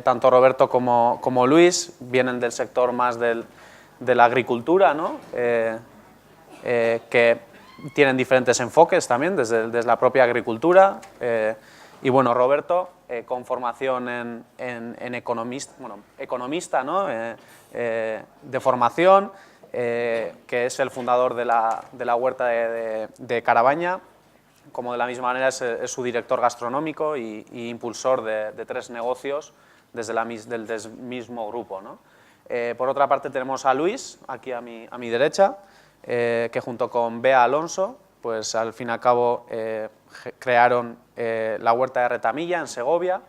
tanto Roberto como Luis vienen del sector más de la agricultura, ¿no? Que tienen diferentes enfoques también desde la propia agricultura. Y bueno, Roberto, con formación en economista, ¿no? De formación, que es el fundador de la huerta de Carabaña, como de la misma manera es su director gastronómico y impulsor de 3 negocios del mismo grupo, ¿no? Por otra parte tenemos a Luis, aquí a mi derecha, que junto con Bea Alonso, pues al fin y al cabo crearon la huerta de Retamilla en Segovia,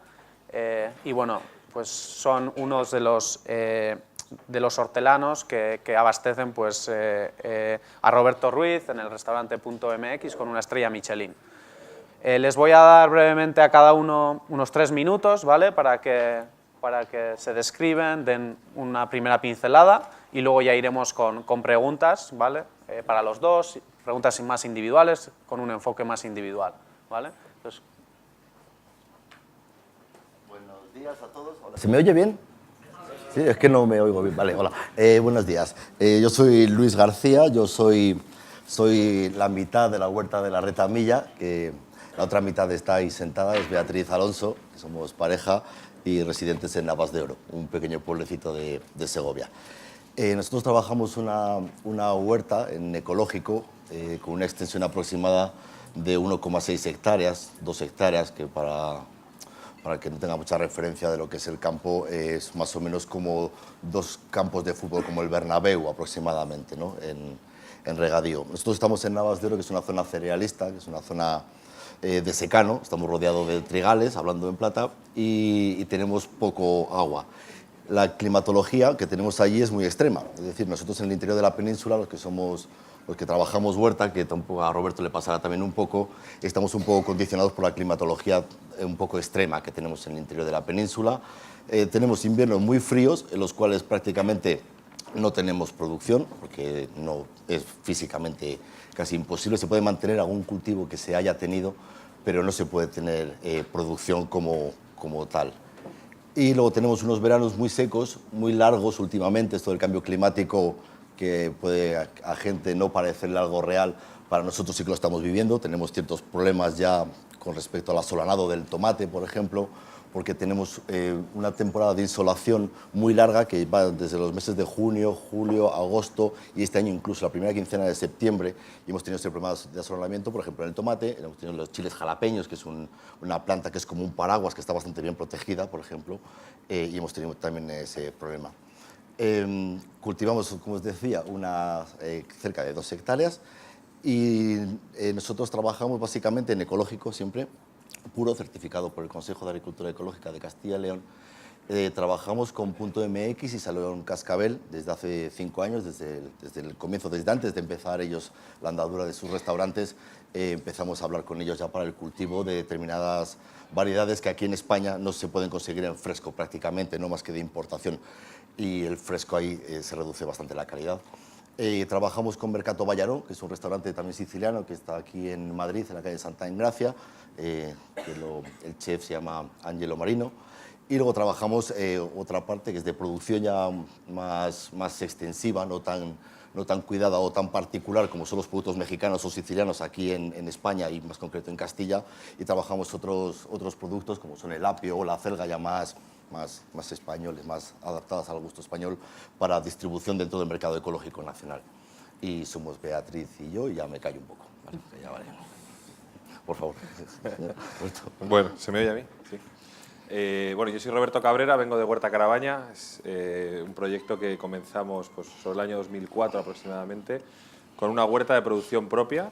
y bueno, pues son unos de los hortelanos que abastecen pues, a Roberto Ruiz en el restaurante Punto MX con una estrella Michelin. Les voy a dar brevemente a cada uno unos 3 minutos, ¿vale? Para que se describen, den una primera pincelada y luego ya iremos con preguntas, ¿vale? Para los dos, preguntas más individuales, con un enfoque más individual, ¿vale? Entonces... Buenos días a todos. Hola. ¿Se me oye bien? Sí, es que no me oigo bien. Vale, hola. Buenos días. Yo soy Luis García, yo soy la mitad de la huerta de la Retamilla, que la otra mitad está ahí sentada, es Beatriz Alonso, que somos pareja y residentes en Navas de Oro, un pequeño pueblecito de Segovia. Nosotros trabajamos una huerta en ecológico con una extensión aproximada de 1,6 hectáreas, 2 hectáreas, que para que no tenga mucha referencia de lo que es el campo, es más o menos como 2 campos de fútbol como el Bernabéu aproximadamente, ¿no? en regadío. Nosotros estamos en Navas de Oro, que es una zona cerealista, que es una zona de secano, estamos rodeados de trigales, hablando en plata, y tenemos poco agua. La climatología que tenemos allí es muy extrema, es decir, nosotros en el interior de la península, los que trabajamos huerta, que tampoco a Roberto le pasará también un poco, estamos un poco condicionados por la climatología un poco extrema que tenemos en el interior de la península. Tenemos inviernos muy fríos, en los cuales prácticamente no tenemos producción, porque no es físicamente casi imposible. Se puede mantener algún cultivo que se haya tenido, pero no se puede tener producción como tal. Y luego tenemos unos veranos muy secos, muy largos últimamente. Esto del cambio climático, que puede a gente no parecerle algo real, para nosotros sí que lo estamos viviendo. Tenemos ciertos problemas ya con respecto al asolanado del tomate, por ejemplo, porque tenemos una temporada de insolación muy larga que va desde los meses de junio, julio, agosto y este año incluso la primera quincena de septiembre, y hemos tenido problemas de asolamiento, por ejemplo en el tomate. Hemos tenido los chiles jalapeños, que es una planta que es como un paraguas, que está bastante bien protegida, por ejemplo, y hemos tenido también ese problema. Cultivamos, como os decía, cerca de 2 hectáreas, y nosotros trabajamos básicamente en ecológico siempre, puro, certificado por el Consejo de Agricultura Ecológica de Castilla y León. Trabajamos con Punto MX y Salón Cascabel desde hace 5 años, desde el comienzo, desde antes de empezar ellos la andadura de sus restaurantes. Empezamos a hablar con ellos ya para el cultivo de determinadas variedades que aquí en España no se pueden conseguir en fresco prácticamente, no más que de importación, y el fresco ahí se reduce bastante la calidad. Trabajamos con Mercato Vallaró, que es un restaurante también siciliano que está aquí en Madrid, en la calle Santa Engracia, el chef se llama Angelo Marino. Y luego trabajamos otra parte que es de producción ya más extensiva, no tan cuidada o tan particular como son los productos mexicanos o sicilianos aquí en España y más concreto en Castilla, y trabajamos otros productos como son el apio o la acelga ya más españoles, más adaptadas al gusto español para distribución dentro del mercado ecológico nacional. Y somos Beatriz y yo, y ya me callo un poco. Vale, ya vale. Por favor. Bueno, ¿se me oye a mí? Sí. Bueno, yo soy Roberto Cabrera, vengo de Huerta Carabaña. Es un proyecto que comenzamos pues, sobre el año 2004 aproximadamente, con una huerta de producción propia,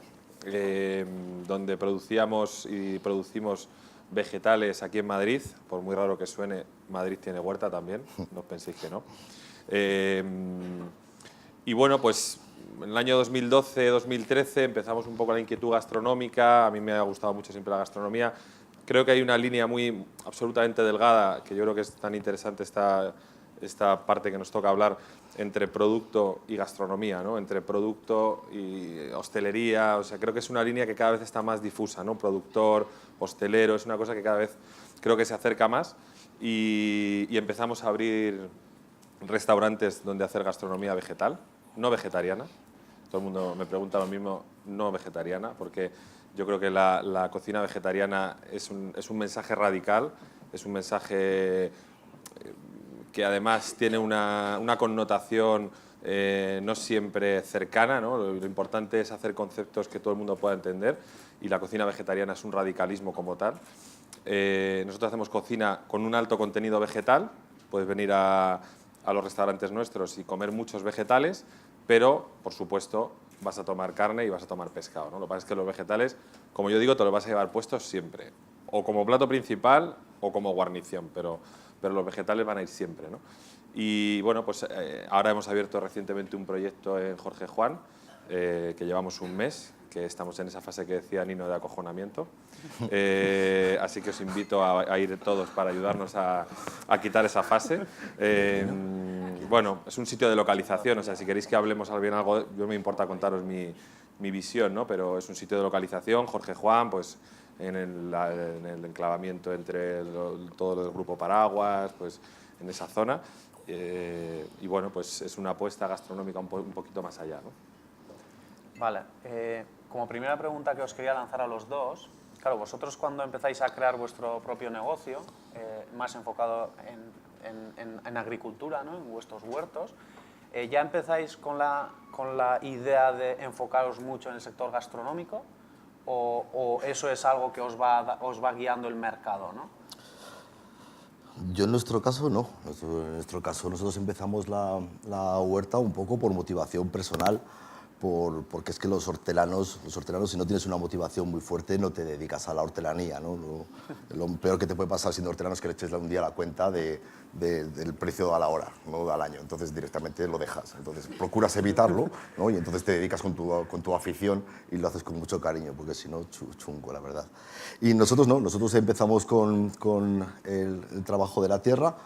donde producíamos y producimos vegetales aquí en Madrid. Por muy raro que suene, Madrid tiene huerta también, no penséis que no. Y bueno, pues en el año 2012-2013 empezamos un poco la inquietud gastronómica. A mí me ha gustado mucho siempre la gastronomía. Creo que hay una línea absolutamente delgada, que yo creo que es tan interesante esta parte que nos toca hablar, entre producto y gastronomía, ¿no? Entre producto y hostelería. O sea, creo que es una línea que cada vez está más difusa, ¿no? Productor, hostelero, es una cosa que cada vez creo que se acerca más. y empezamos a abrir restaurantes donde hacer gastronomía vegetal, no vegetariana. Todo el mundo me pregunta lo mismo, no vegetariana, porque yo creo que la cocina vegetariana es un mensaje radical, es un mensaje que además tiene una connotación no siempre cercana, ¿no? Lo importante es hacer conceptos que todo el mundo pueda entender, y la cocina vegetariana es un radicalismo como tal. Nosotros hacemos cocina con un alto contenido vegetal, puedes venir a los restaurantes nuestros y comer muchos vegetales, pero, por supuesto, vas a tomar carne y vas a tomar pescado, ¿no? Lo que pasa es que los vegetales, como yo digo, te los vas a llevar puestos siempre, o como plato principal o como guarnición, pero los vegetales van a ir siempre, ¿no? Y bueno, pues ahora hemos abierto recientemente un proyecto en Jorge Juan, que llevamos un mes, que estamos en esa fase que decía Nino de acojonamiento. Así que os invito a ir todos para ayudarnos a quitar esa fase. Bueno, es un sitio de localización, o sea, si queréis que hablemos bien algo, yo me importa contaros mi visión, ¿no? Pero es un sitio de localización, Jorge Juan, pues en el enclavamiento entre todo el grupo Paraguas, pues en esa zona. Y bueno, pues es una apuesta gastronómica un poquito más allá, ¿no? Vale, como primera pregunta que os quería lanzar a los dos, claro, vosotros cuando empezáis a crear vuestro propio negocio, más enfocado en agricultura, ¿no? En vuestros huertos, ¿ya empezáis con la idea de enfocaros mucho en el sector gastronómico o eso es algo que os va guiando el mercado, ¿no? Yo en nuestro caso no. En nuestro caso nosotros empezamos la huerta un poco por motivación personal, porque es que los hortelanos, si no tienes una motivación muy fuerte, no te dedicas a la hortelanía, ¿no? Lo peor que te puede pasar siendo hortelano es que le eches un día la cuenta del precio a la hora, ¿no? Al año. Entonces directamente lo dejas. Entonces procuras evitarlo, ¿no? Y entonces te dedicas con tu afición y lo haces con mucho cariño, porque si no, chungo, la verdad. Y nosotros no, nosotros empezamos con el trabajo de la tierra.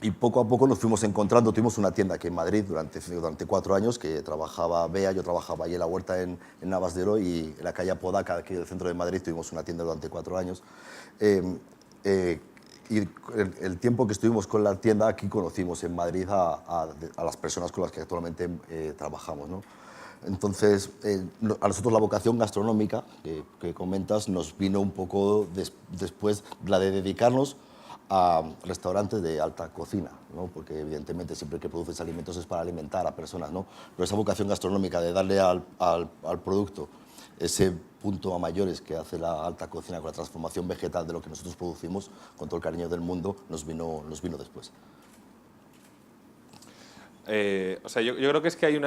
Y poco a poco nos fuimos encontrando. Tuvimos una tienda aquí en Madrid durante 4 años que trabajaba Bea, yo trabajaba allí en la huerta en Navas de Oro, y en la calle Apodaca, aquí del centro de Madrid, tuvimos una tienda durante 4 años. Y el tiempo que estuvimos con la tienda aquí conocimos en Madrid a las personas con las que actualmente trabajamos, ¿no? Entonces, a nosotros la vocación gastronómica que comentas nos vino un poco después, la de dedicarnos a restaurantes de alta cocina, ¿no? Porque evidentemente siempre que produces alimentos es para alimentar a personas, ¿no? Pero esa vocación gastronómica de darle al producto ese punto a mayores que hace la alta cocina con la transformación vegetal de lo que nosotros producimos, con todo el cariño del mundo, nos vino después. O sea, yo creo que es que hay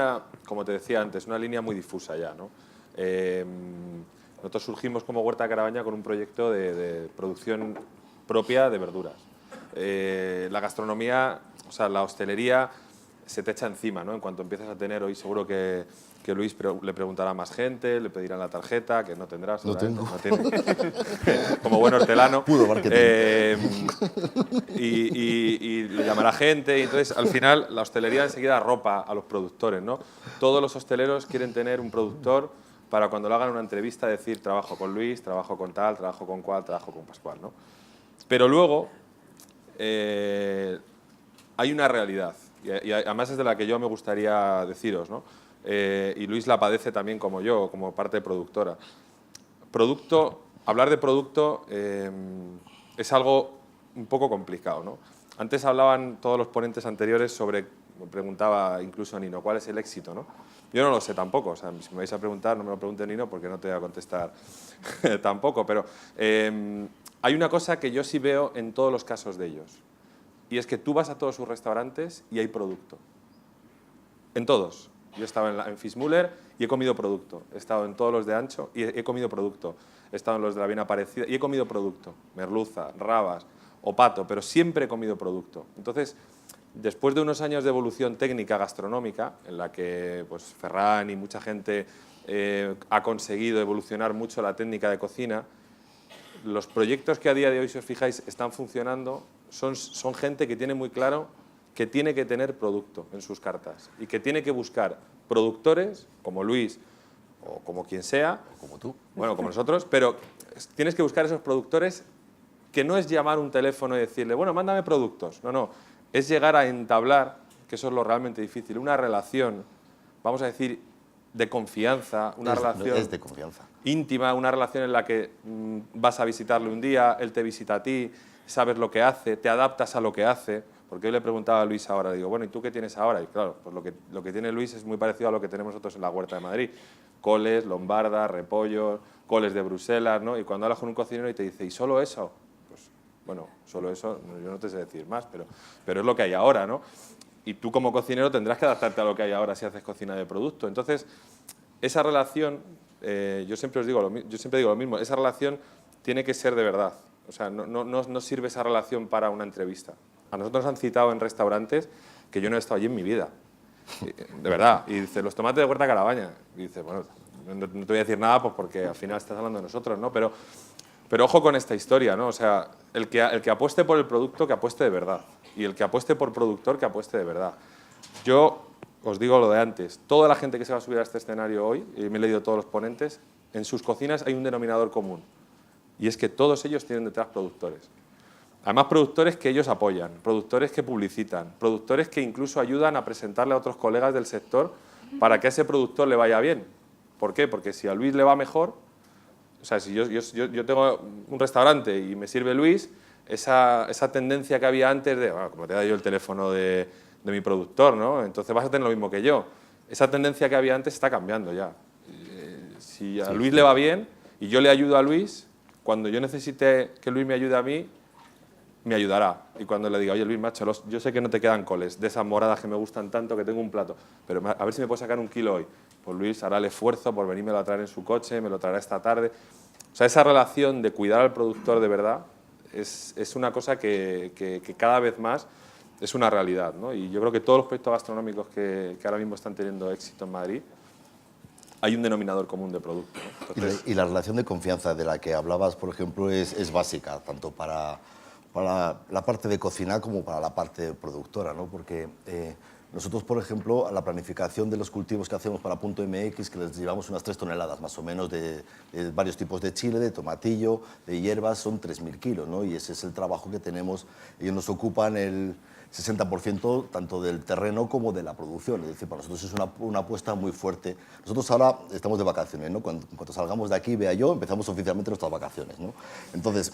como te decía antes, una línea muy difusa ya, ¿no? Nosotros surgimos como Huerta Carabaña con un proyecto de producción propia de verduras. La gastronomía, o sea, la hostelería se te echa encima, ¿no? En cuanto empiezas a tener, hoy seguro que Luis le preguntará a más gente, le pedirán la tarjeta, que no tendrás. No tengo. No tiene. Como buen hortelano. Puro marketing. Y le llamará gente, y entonces al final la hostelería enseguida arropa a los productores, ¿no? Todos los hosteleros quieren tener un productor para cuando le hagan una entrevista decir trabajo con Luis, trabajo con tal, trabajo con cual, trabajo con Pascual, ¿no? Pero luego hay una realidad, y además es de la que yo me gustaría deciros, ¿no? Y Luis la padece también como yo, como parte productora. Hablar de producto es algo un poco complicado, ¿no? Antes hablaban todos los ponentes anteriores sobre, me preguntaba incluso a Nino, ¿cuál es el éxito, no? Yo no lo sé tampoco, o sea, si me vais a preguntar, no me lo pregunte Nino porque no te voy a contestar tampoco, pero hay una cosa que yo sí veo en todos los casos de ellos, y es que tú vas a todos sus restaurantes y hay producto. En todos. Yo he estado en Fitzmüller y he comido producto. He estado en todos los de Ancho y he comido producto. He estado en los de la Bien Aparecida y he comido producto. Merluza, rabas o pato, pero siempre he comido producto. Entonces, después de unos años de evolución técnica gastronómica, en la que pues, Ferran y mucha gente ha conseguido evolucionar mucho la técnica de cocina, los proyectos que a día de hoy, si os fijáis, están funcionando, son gente que tiene muy claro que tiene que tener producto en sus cartas y que tiene que buscar productores, como Luis o como quien sea, Como tú. bueno, como nosotros, pero tienes que buscar esos productores que no es llamar un teléfono y decirle, bueno, mándame productos. No, no, es llegar a entablar, que eso es lo realmente difícil, una relación, vamos a decir, de confianza, una relación es de confianza. íntima, una relación en la que vas a visitarle un día, él te visita a ti, sabes lo que hace, te adaptas a lo que hace. Porque yo le preguntaba a Luis ahora, digo, bueno, ¿y tú qué tienes ahora? Y claro, pues lo que tiene Luis es muy parecido a lo que tenemos nosotros en la Huerta de Madrid. Coles, lombardas, repollos, coles de Bruselas, ¿no? Y cuando hablas con un cocinero y te dice, ¿y solo eso? Pues, bueno, solo eso, yo no te sé decir más, pero es lo que hay ahora, ¿no? Y tú como cocinero tendrás que adaptarte a lo que hay ahora si haces cocina de producto. Entonces, esa relación, yo siempre digo lo mismo, esa relación tiene que ser de verdad. O sea, no sirve esa relación para una entrevista. A nosotros nos han citado en restaurantes que yo no he estado allí en mi vida. De verdad. Y dice, los tomates de Huerta Carabaña. Y dice, bueno, no te voy a decir nada pues porque al final estás hablando de nosotros, ¿no? Pero ojo con esta historia, ¿no? O sea, el que apueste por el producto, que apueste de verdad. Y el que apueste por productor, que apueste de verdad. Yo os digo lo de antes. Toda la gente que se va a subir a este escenario hoy, y me he leído todos los ponentes, en sus cocinas hay un denominador común. Y es que todos ellos tienen detrás productores. Además, productores que ellos apoyan, productores que publicitan, productores que incluso ayudan a presentarle a otros colegas del sector para que a ese productor le vaya bien. ¿Por qué? Porque si a Luis le va mejor, o sea, si yo tengo un restaurante y me sirve Luis, esa tendencia que había antes de, bueno, como te he dado yo el teléfono de mi productor, ¿no? Entonces vas a tener lo mismo que yo. Esa tendencia que había antes está cambiando ya. Si a Luis le va bien y yo le ayudo a Luis, cuando yo necesite que Luis me ayude a mí, me ayudará. Y cuando le diga, oye Luis, macho, yo sé que no te quedan coles, de esas moradas que me gustan tanto, que tengo un plato, pero a ver si me puedes sacar 1 kilo hoy. Pues Luis hará el esfuerzo por venirme a traer en su coche, me lo traerá esta tarde. O sea, esa relación de cuidar al productor de verdad es una cosa que cada vez más es una realidad, ¿no? Y yo creo que todos los proyectos gastronómicos que ahora mismo están teniendo éxito en Madrid, hay un denominador común de producto, ¿no? Entonces, Y la relación de confianza de la que hablabas, por ejemplo, es básica, tanto para la parte de cocina como para la parte productora, ¿no? Porque nosotros, por ejemplo, a la planificación de los cultivos que hacemos para Punto MX, que les llevamos unas 3 toneladas más o menos de varios tipos de chile, de tomatillo, de hierbas, son 3.000 kilos, ¿no? Y ese es el trabajo que tenemos. Ellos nos ocupan el 60% tanto del terreno como de la producción. Es decir, para nosotros es una apuesta muy fuerte. Nosotros ahora estamos de vacaciones, ¿no? Cuando salgamos de aquí, vea yo, empezamos oficialmente nuestras vacaciones, ¿no? Entonces,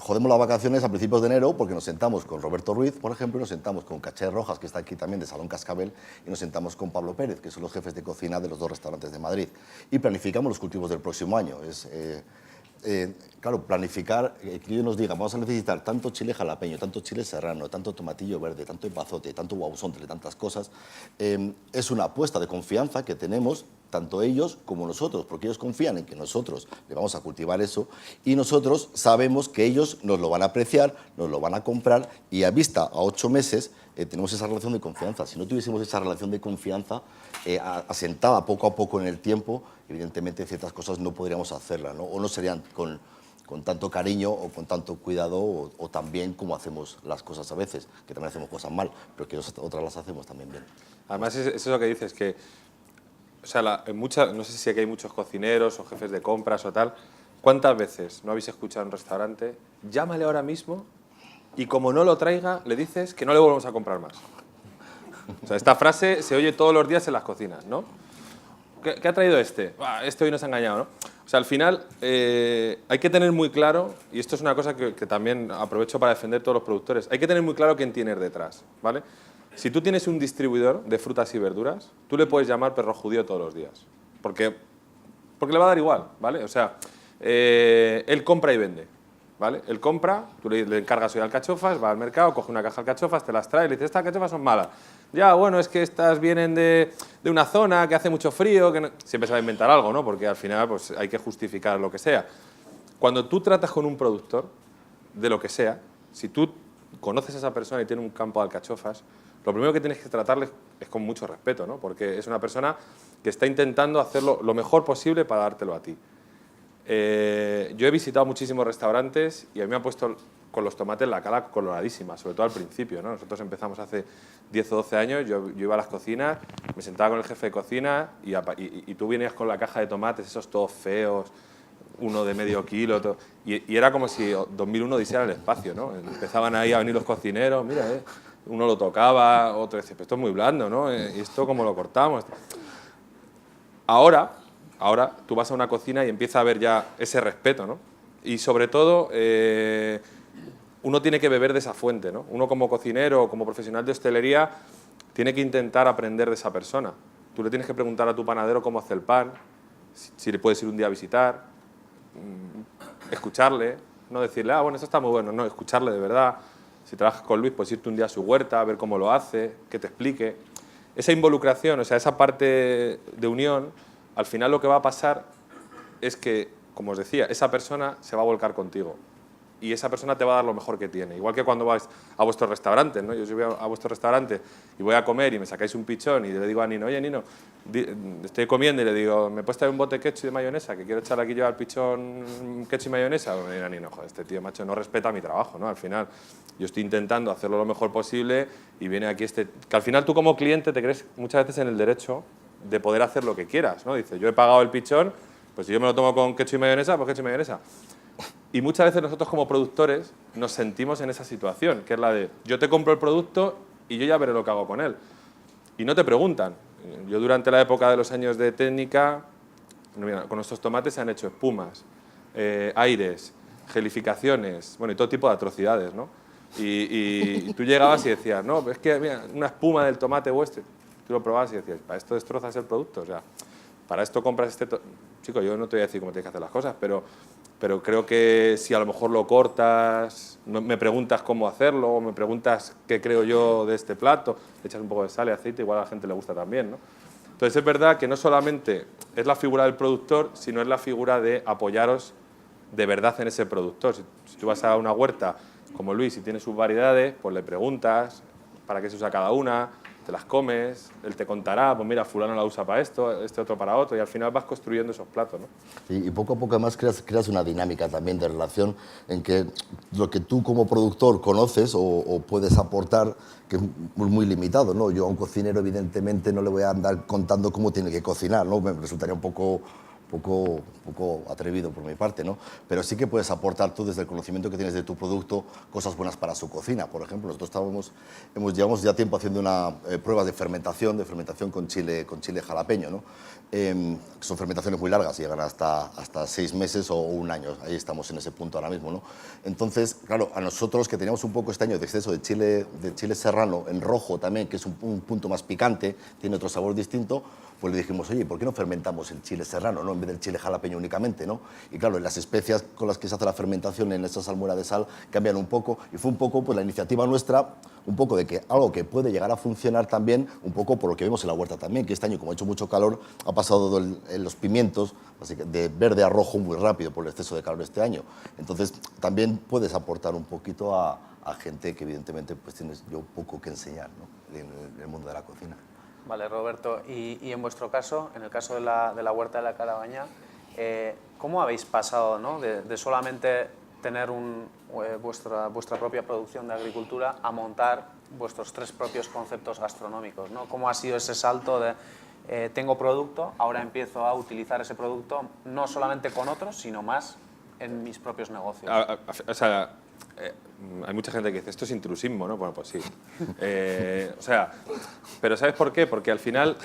jodemos las vacaciones a principios de enero porque nos sentamos con Roberto Ruiz, por ejemplo, y nos sentamos con Caché Rojas, que está aquí también de Salón Cascabel, y nos sentamos con Pablo Pérez, que son los jefes de cocina de los 2 restaurantes de Madrid. Y planificamos los cultivos del próximo año. Claro, planificar, que ellos nos digan, vamos a necesitar tanto chile jalapeño, tanto chile serrano, tanto tomatillo verde, tanto epazote, tanto guausontle, tantas cosas, es una apuesta de confianza que tenemos tanto ellos como nosotros, porque ellos confían en que nosotros le vamos a cultivar eso y nosotros sabemos que ellos nos lo van a apreciar, nos lo van a comprar y a vista, a 8 meses, tenemos esa relación de confianza. Si no tuviésemos esa relación de confianza asentada poco a poco en el tiempo, evidentemente ciertas cosas no podríamos hacerlas, ¿no? O no serían con tanto cariño o con tanto cuidado o tan bien como hacemos las cosas a veces, que también hacemos cosas mal, pero que otras las hacemos también bien. además, es eso que dices, que o sea, no sé si aquí hay muchos cocineros o jefes de compras o tal. ¿Cuántas veces no habéis escuchado en un restaurante? Llámale ahora mismo y como no lo traiga, le dices que no le volvemos a comprar más. O sea, esta frase se oye todos los días en las cocinas, ¿no? ¿Qué ha traído este? Este hoy nos ha engañado, ¿no? O sea, al final hay que tener muy claro, y esto es una cosa que también aprovecho para defender todos los productores, hay que tener muy claro quién tienes detrás, ¿vale? Si tú tienes un distribuidor de frutas y verduras, tú le puedes llamar perro judío todos los días, porque le va a dar igual, ¿vale? O sea, él compra y vende, ¿vale? Él compra, tú le encargas hoy alcachofas, va al mercado, coge una caja de alcachofas, te las trae y le dices, estas alcachofas son malas. Ya, bueno, es que estas vienen de una zona que hace mucho frío, que no... Siempre se va a inventar algo, ¿no? Porque al final pues, hay que justificar lo que sea. Cuando tú tratas con un productor, de lo que sea, si tú conoces a esa persona y tiene un campo de alcachofas, lo primero que tienes que tratarle es con mucho respeto, ¿no? Porque es una persona que está intentando hacerlo lo mejor posible para dártelo a ti. Yo he visitado muchísimos restaurantes y a mí me han puesto con los tomates la cara coloradísima, sobre todo al principio, ¿no? Nosotros empezamos hace 10 o 12 años, yo iba a las cocinas, me sentaba con el jefe de cocina y tú venías con la caja de tomates, esos todos feos, uno de medio kilo, y era como si 2001 Odisea en el espacio, ¿no? Empezaban ahí a venir los cocineros, mira, uno lo tocaba, otro decía, esto es muy blando, ¿no? ¿Y esto cómo lo cortamos? Ahora tú vas a una cocina y empieza a haber ya ese respeto, ¿no? Y sobre todo, uno tiene que beber de esa fuente, ¿no? Uno como cocinero o como profesional de hostelería tiene que intentar aprender de esa persona. Tú le tienes que preguntar a tu panadero cómo hace el pan, si le puedes ir un día a visitar, escucharle, no decirle, ah, bueno, esto está muy bueno, no, escucharle de verdad. Si trabajas con Luis, pues irte un día a su huerta, a ver cómo lo hace, que te explique. Esa involucración, o sea, esa parte de unión, al final lo que va a pasar es que, como os decía, esa persona se va a volcar contigo. Y esa persona te va a dar lo mejor que tiene. Igual que cuando vais a vuestro restaurante, ¿no? Yo si voy a vuestro restaurante y voy a comer y me sacáis un pichón y le digo a Nino, oye, Nino, estoy comiendo y le digo, ¿me puedes traer un bote de ketchup y de mayonesa? Que quiero echar aquí yo al pichón ketchup y mayonesa. Y me dirá Nino, joder, este tío, macho, no respeta mi trabajo, ¿no? Al final, yo estoy intentando hacerlo lo mejor posible y viene aquí que al final tú como cliente te crees muchas veces en el derecho de poder hacer lo que quieras, ¿no? Dice, yo he pagado el pichón, pues si yo me lo tomo con ketchup y mayonesa, pues ketchup y mayonesa. Y muchas veces nosotros como productores nos sentimos en esa situación, que es la de yo te compro el producto y yo ya veré lo que hago con él. Y no te preguntan. Yo durante la época de los años de técnica, con nuestros tomates se han hecho espumas, aires, gelificaciones, bueno, y todo tipo de atrocidades, ¿no? Y tú llegabas y decías, no, es que mira, una espuma del tomate vuestro. Tú lo probabas y decías, ¿para esto destrozas el producto? O sea, para esto compras este... Chico, yo no te voy a decir cómo tienes que hacer las cosas, pero creo que si a lo mejor lo cortas, me preguntas cómo hacerlo, o me preguntas qué creo yo de este plato, le echas un poco de sal y aceite, igual a la gente le gusta también, ¿no? Entonces es verdad que no solamente es la figura del productor, sino es la figura de apoyaros de verdad en ese productor. Si tú vas a una huerta como Luis y tiene sus variedades, pues le preguntas para qué se usa cada una, te las comes, él te contará, pues mira, fulano la usa para esto, este otro para otro, y al final vas construyendo esos platos, ¿no? Y poco a poco además creas una dinámica también de relación en que lo que tú como productor conoces o puedes aportar, que es muy limitado, ¿no? Yo a un cocinero evidentemente no le voy a andar contando cómo tiene que cocinar, ¿no? Me resultaría un poco atrevido por mi parte, ¿no? Pero sí que puedes aportar tú desde el conocimiento que tienes de tu producto cosas buenas para su cocina. Por ejemplo, nosotros llevamos ya tiempo haciendo una prueba de fermentación con chile jalapeño, ¿no? Son fermentaciones muy largas, llegan hasta 6 meses o un año. Ahí estamos en ese punto ahora mismo, ¿no? Entonces, claro, a nosotros que teníamos un poco este año de exceso de chile serrano en rojo también, que es un punto más picante, tiene otro sabor distinto, pues le dijimos, oye, ¿por qué no fermentamos el chile serrano, ¿no? En vez del chile jalapeño únicamente, ¿no? Y claro, las especias con las que se hace la fermentación en esa salmuera de sal cambian un poco, y fue un poco pues, la iniciativa nuestra, un poco de que algo que puede llegar a funcionar también, un poco por lo que vemos en la huerta también, que este año, como ha hecho mucho calor, ha pasado en los pimientos así que de verde a rojo muy rápido por el exceso de calor este año. Entonces, también puedes aportar un poquito a gente que evidentemente pues tienes yo poco que enseñar, ¿no? En el mundo de la cocina. Vale, Roberto, y en vuestro caso, en el caso de la huerta de la Carabaña, ¿cómo habéis pasado, ¿no? de solamente tener vuestra propia producción de agricultura a montar vuestros 3 propios conceptos gastronómicos, ¿no? ¿Cómo ha sido ese salto de tengo producto, ahora empiezo a utilizar ese producto no solamente con otros, sino más en mis propios negocios? O sea, hay mucha gente que dice, esto es intrusismo, ¿no? Bueno, pues sí. O sea, pero ¿sabes por qué? Porque al final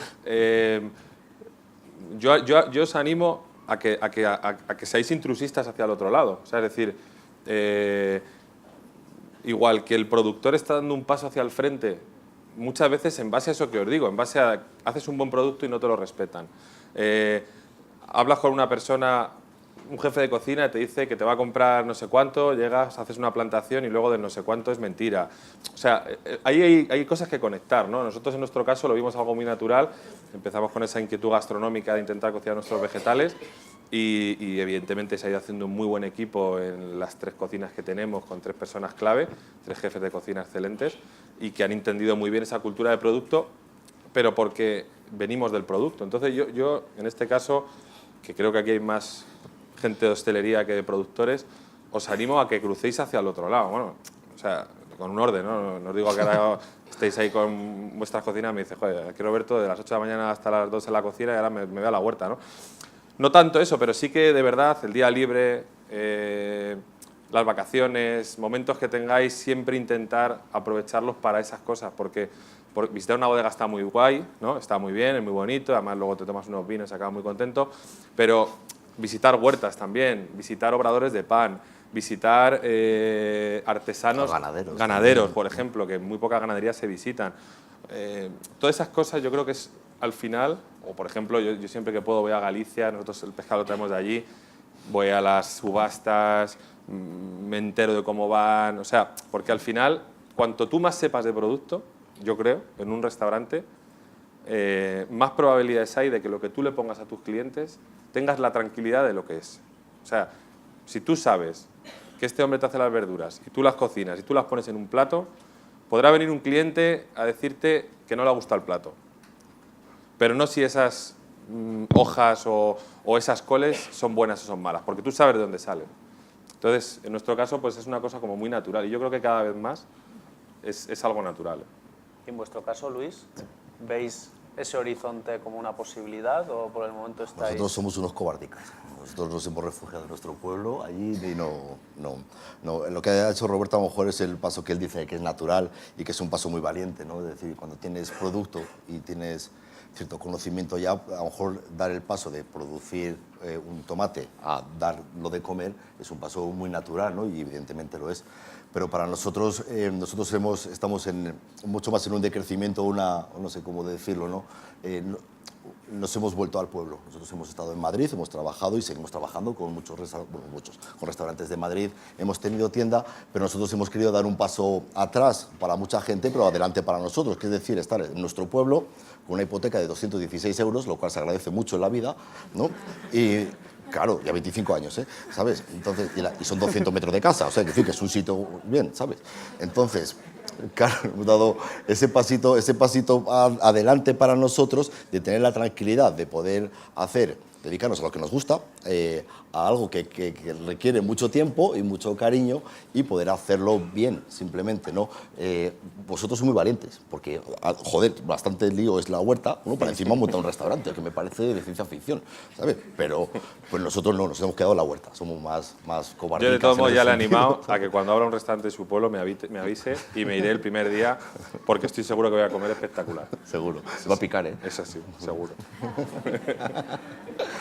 yo os animo a que seáis intrusistas hacia el otro lado. O sea, es decir, igual que el productor está dando un paso hacia el frente, muchas veces en base a eso que os digo, en base a haces un buen producto y no te lo respetan. Hablas con una persona, un jefe de cocina, y te dice que te va a comprar no sé cuánto, llegas, haces una plantación y luego del no sé cuánto es mentira. O sea, ahí hay cosas que conectar, ¿no? Nosotros en nuestro caso lo vimos algo muy natural, empezamos con esa inquietud gastronómica de intentar cocinar nuestros vegetales y evidentemente se ha ido haciendo un muy buen equipo en las 3 cocinas que tenemos con 3 personas clave, 3 jefes de cocina excelentes y que han entendido muy bien esa cultura de producto, pero porque venimos del producto. Entonces yo en este caso, que creo que aquí hay más gente de hostelería que de productores, os animo a que crucéis hacia el otro lado. Bueno, o sea, con un orden, ¿no? No os digo que ahora estéis ahí con vuestras cocinas y me dice, joder, aquí Roberto de las 8 de la mañana hasta las 2 en la cocina y ahora me voy a la huerta, ¿no? no tanto eso, pero sí que de verdad el día libre, las vacaciones, momentos que tengáis, siempre intentar aprovecharlos para esas cosas, porque visitar una bodega está muy guay, ¿no? Está muy bien, es muy bonito, además luego te tomas unos vinos y acabas muy contento, pero visitar huertas también, visitar obradores de pan, visitar artesanos, ganaderos, por ejemplo, que muy pocas ganaderías se visitan. Todas esas cosas yo creo que es al final, o por ejemplo, yo siempre que puedo voy a Galicia, nosotros el pescado lo traemos de allí, voy a las subastas, me entero de cómo van, o sea, porque al final, cuanto tú más sepas de producto, yo creo, en un restaurante, más probabilidades hay de que lo que tú le pongas a tus clientes tengas la tranquilidad de lo que es. O sea, si tú sabes que este hombre te hace las verduras y tú las cocinas y tú las pones en un plato, podrá venir un cliente a decirte que no le ha gustado el plato. Pero no si esas hojas o esas coles son buenas o son malas, porque tú sabes de dónde salen. Entonces, en nuestro caso, pues es una cosa como muy natural y yo creo que cada vez más es algo natural. En vuestro caso, Luis, ¿veis ese horizonte como una posibilidad o por el momento estáis...? Nosotros somos unos cobardicas. Nosotros nos hemos refugiado en nuestro pueblo allí y no. Lo que ha hecho Roberto a lo mejor es el paso que él dice que es natural y que es un paso muy valiente, ¿no? Es decir, cuando tienes producto y tienes cierto conocimiento ya, a lo mejor dar el paso de producir un tomate a darlo de comer es un paso muy natural, ¿no? Y evidentemente lo es. Pero para nosotros, estamos mucho más en un decrecimiento, no sé cómo decirlo, ¿no? Nos hemos vuelto al pueblo. Nosotros hemos estado en Madrid, hemos trabajado y seguimos trabajando con muchos con restaurantes de Madrid. Hemos tenido tienda, pero nosotros hemos querido dar un paso atrás para mucha gente, pero adelante para nosotros, que es decir, estar en nuestro pueblo con una hipoteca de 216 euros, lo cual se agradece mucho en la vida, ¿no? Y claro, ya 25 años, ¿sabes? Entonces, y son 200 metros de casa, o sea, que es un sitio bien, ¿sabes? Entonces, claro, hemos dado ese pasito adelante para nosotros de tener la tranquilidad de poder dedicarnos a lo que nos gusta, a algo que requiere mucho tiempo y mucho cariño y poder hacerlo bien, simplemente, ¿no? Vosotros sois muy valientes, porque, joder, bastante lío es la huerta, ¿no? Para encima montar un restaurante, que me parece de ciencia ficción, ¿sabes? Pero pues nosotros no, nos hemos quedado en la huerta, somos más cobardes. Yo de todos modos ya le he animado a que cuando abra un restaurante de su pueblo me avise y me iré el primer día, porque estoy seguro que voy a comer espectacular. Seguro, va a picar, ¿eh? Eso sí, seguro.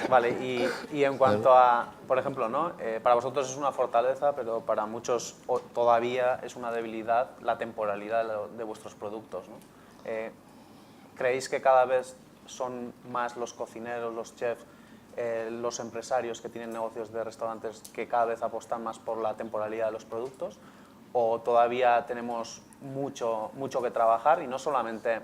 Vale, y en cuanto a, por ejemplo, ¿no? Para vosotros es una fortaleza, pero para muchos todavía es una debilidad la temporalidad de vuestros productos, ¿no? ¿Creéis que cada vez son más los cocineros, los chefs, los empresarios que tienen negocios de restaurantes que cada vez apostan más por la temporalidad de los productos? ¿O todavía tenemos mucho que trabajar y no solamente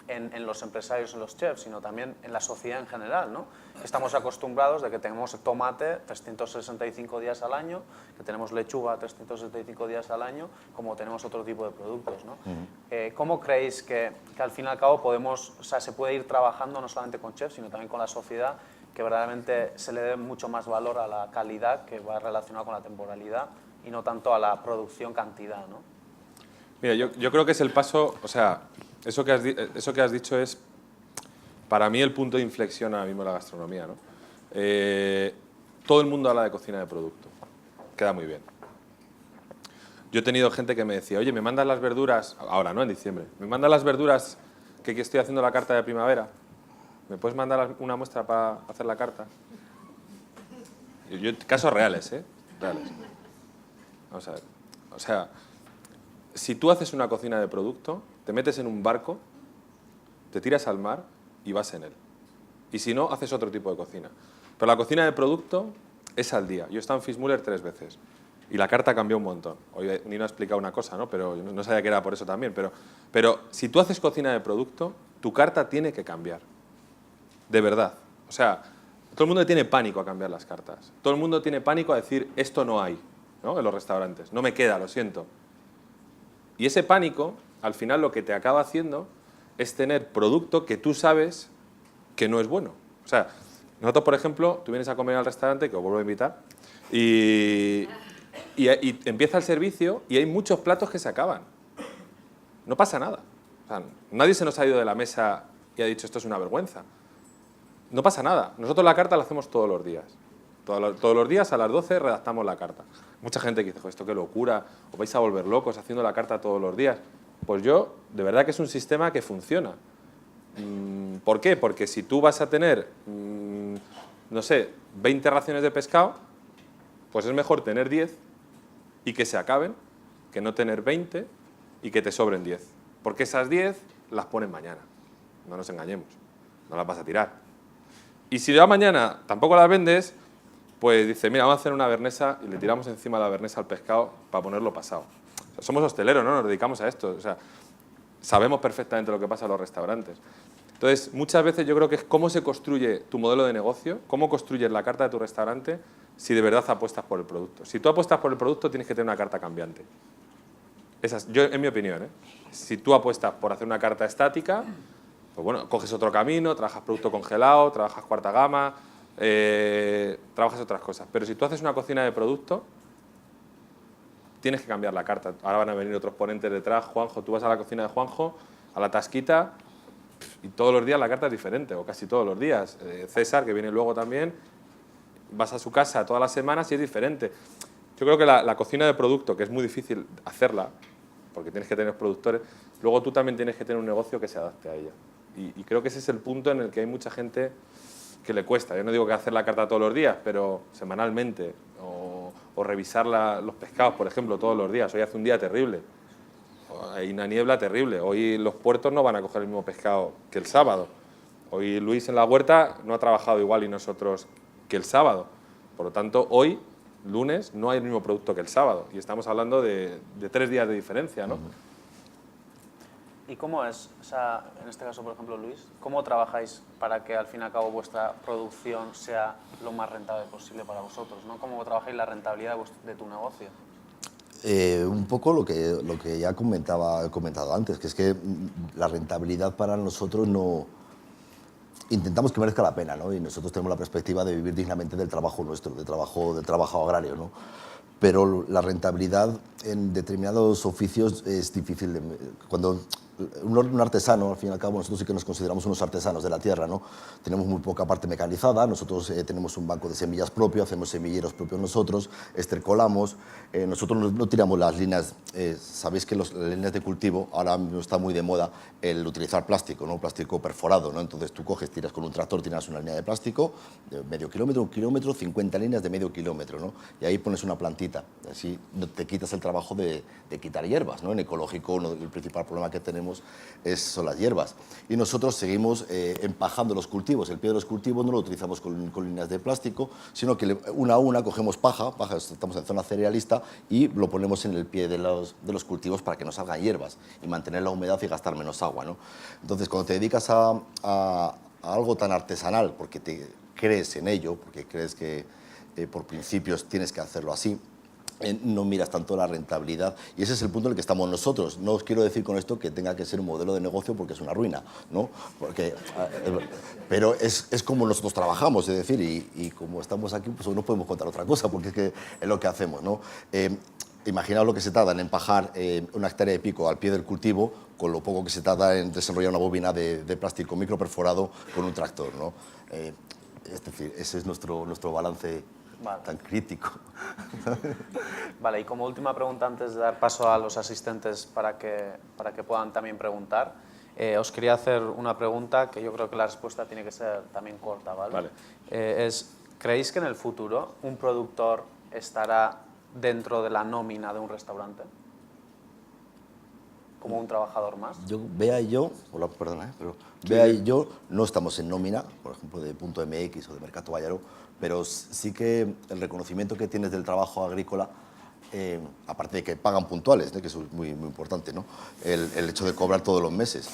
en los empresarios, en los chefs, sino también en la sociedad en general, ¿no? Estamos acostumbrados de que tenemos tomate 365 días al año, que tenemos lechuga 365 días al año, como tenemos otro tipo de productos, ¿no? ¿Cómo creéis que al fin y al cabo se puede ir trabajando no solamente con chefs, sino también con la sociedad, que verdaderamente se le dé mucho más valor a la calidad, que va relacionada con la temporalidad, y no tanto a la producción cantidad, ¿no? Mira, yo creo que es el paso, o sea, eso que has dicho es, para mí, el punto de inflexión ahora mismo en la gastronomía, ¿no? Todo el mundo habla de cocina de producto, queda muy bien. Yo he tenido gente que me decía, oye, ¿me mandas las verduras? Ahora, ¿no? En diciembre. ¿Me mandas las verduras que estoy haciendo la carta de primavera? ¿Me puedes mandar una muestra para hacer la carta? Casos reales, ¿eh? Reales. Vamos a ver. O sea, si tú haces una cocina de producto, te metes en un barco, te tiras al mar y vas en él. Y si no, haces otro tipo de cocina. Pero la cocina de producto es al día. Yo he estado en Fitzmüller 3 veces y la carta cambió un montón. Hoy Nino ha explicado una cosa, ¿no? Pero no sabía que era por eso también. Pero si tú haces cocina de producto, tu carta tiene que cambiar. De verdad. O sea, todo el mundo tiene pánico a cambiar las cartas. Todo el mundo tiene pánico a decir, esto no hay, ¿no? En los restaurantes. No me queda, lo siento. Y ese pánico, al final, lo que te acaba haciendo es tener producto que tú sabes que no es bueno. O sea, nosotros, por ejemplo, tú vienes a comer al restaurante, que os vuelvo a invitar, y empieza el servicio y hay muchos platos que se acaban. No pasa nada. O sea, nadie se nos ha ido de la mesa y ha dicho, esto es una vergüenza. no pasa nada. Nosotros la carta la hacemos todos los días. Todos los días a las 12 redactamos la carta. Mucha gente que dice, esto qué locura, os vais a volver locos haciendo la carta todos los días. Pues yo, de verdad que es un sistema que funciona. ¿Por qué? Porque si tú vas a tener, no sé, 20 raciones de pescado, pues es mejor tener 10 y que se acaben, que no tener 20 y que te sobren 10. Porque esas 10 las pones mañana. No nos engañemos, no las vas a tirar. Y si ya mañana tampoco las vendes, pues dice, mira, vamos a hacer una bernesa y le tiramos encima la bernesa al pescado para ponerlo pasado. O sea, somos hosteleros, ¿no? Nos dedicamos a esto. O sea, sabemos perfectamente lo que pasa en los restaurantes. Entonces, muchas veces yo creo que es cómo se construye tu modelo de negocio, cómo construyes la carta de tu restaurante si de verdad apuestas por el producto. Si tú apuestas por el producto, tienes que tener una carta cambiante. Yo, en mi opinión, ¿eh? Si tú apuestas por hacer una carta estática, pues bueno, coges otro camino, trabajas producto congelado, trabajas cuarta gama, trabajas otras cosas. Pero si tú haces una cocina de producto, tienes que cambiar la carta. Ahora van a venir otros ponentes detrás. Juanjo, tú vas a la cocina de Juanjo, a la tasquita, y todos los días la carta es diferente, o casi todos los días. César, que viene luego también, vas a su casa todas las semanas y es diferente. Yo creo que la cocina de producto, que es muy difícil hacerla, porque tienes que tener productores, luego tú también tienes que tener un negocio que se adapte a ella. Y creo que ese es el punto en el que hay mucha gente que le cuesta. Yo no digo que hacer la carta todos los días, pero semanalmente, o revisar los pescados, por ejemplo, todos los días. Hoy hace un día terrible, hay una niebla terrible. Hoy los puertos no van a coger el mismo pescado que el sábado. Hoy Luis en la huerta no ha trabajado igual y nosotros que el sábado. Por lo tanto, hoy, lunes, no hay el mismo producto que el sábado. Y estamos hablando de 3 días de diferencia, ¿no? ¿Y cómo es, o sea, en este caso, por ejemplo, Luis, cómo trabajáis para que al fin y al cabo vuestra producción sea lo más rentable posible para vosotros, ¿no? ¿Cómo trabajáis la rentabilidad de tu negocio? Un poco lo que ya he comentado antes, que es que la rentabilidad para nosotros no... Intentamos que merezca la pena, ¿no? Y nosotros tenemos la perspectiva de vivir dignamente del trabajo nuestro, del trabajo agrario, ¿no? Pero la rentabilidad en determinados oficios es difícil. Cuando un artesano, al fin y al cabo, nosotros sí que nos consideramos unos artesanos de la tierra, ¿no? Tenemos muy poca parte mecanizada, nosotros tenemos un banco de semillas propio, hacemos semilleros propios nosotros, estercolamos, nosotros no tiramos las líneas, sabéis que las líneas de cultivo, ahora mismo está muy de moda el utilizar plástico, ¿no? Plástico perforado, ¿no? Entonces tú coges, tiras con un tractor, tiras una línea de plástico, de medio kilómetro, 1 kilómetro, 50 líneas de medio kilómetro, ¿no? Y ahí pones una plantita, así te quitas el trabajo de quitar hierbas, ¿no? En ecológico el principal problema que tenemos son las hierbas. Y nosotros seguimos empajando los cultivos. El pie de los cultivos no lo utilizamos con líneas de plástico, sino que una a una cogemos paja, estamos en zona cerealista, y lo ponemos en el pie de los cultivos para que no salgan hierbas y mantener la humedad y gastar menos agua, ¿no? Entonces, cuando te dedicas a algo tan artesanal, porque te crees en ello, porque crees que por principios tienes que hacerlo así, no miras tanto la rentabilidad, y ese es el punto en el que estamos nosotros. No os quiero decir con esto que tenga que ser un modelo de negocio porque es una ruina, ¿no? Pero es como nosotros trabajamos, es decir, y como estamos aquí, pues no podemos contar otra cosa, porque es que es lo que hacemos, ¿no? Imaginaos lo que se tarda en empajar una hectárea de pico al pie del cultivo, con lo poco que se tarda en desarrollar una bobina de plástico microperforado con un tractor, ¿no? Es decir, ese es nuestro balance. Vale. Tan crítico. Vale, y como última pregunta, antes de dar paso a los asistentes para que puedan también preguntar, os quería hacer una pregunta que yo creo que la respuesta tiene que ser también corta, ¿vale? Vale. ¿Creéis que en el futuro un productor estará dentro de la nómina de un restaurante? ¿Como un trabajador más? Bea y yo no estamos en nómina, por ejemplo, de Punto MX o de Mercado Vallaro, pero sí que el reconocimiento que tienes del trabajo agrícola, aparte de que pagan puntuales, ¿no? Que eso es muy, muy importante, ¿no? El hecho de cobrar todos los meses,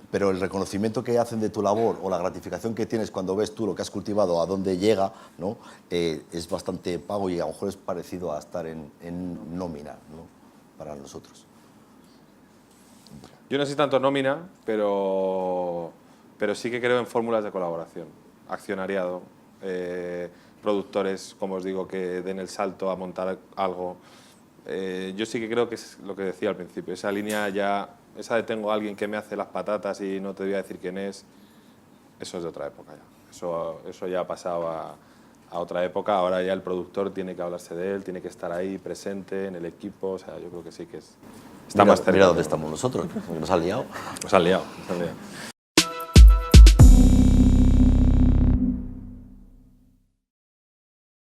pero el reconocimiento que hacen de tu labor o la gratificación que tienes cuando ves tú lo que has cultivado, a dónde llega, ¿no? Es bastante pago, y a lo mejor es parecido a estar en nómina, ¿no? Para nosotros. Yo no sé tanto nómina, pero sí que creo en fórmulas de colaboración, accionariado, productores, como os digo, que den el salto a montar algo. Yo sí que creo que es lo que decía al principio, esa línea ya, esa de tengo a alguien que me hace las patatas y no te voy a decir quién es, eso es de otra época ya. Eso ya ha pasado a otra época. Ahora ya el productor tiene que hablarse de él, tiene que estar ahí presente en el equipo. O sea, yo creo que sí que está más cerca. Mira dónde estamos nosotros, que nos han liado. Nos han liado.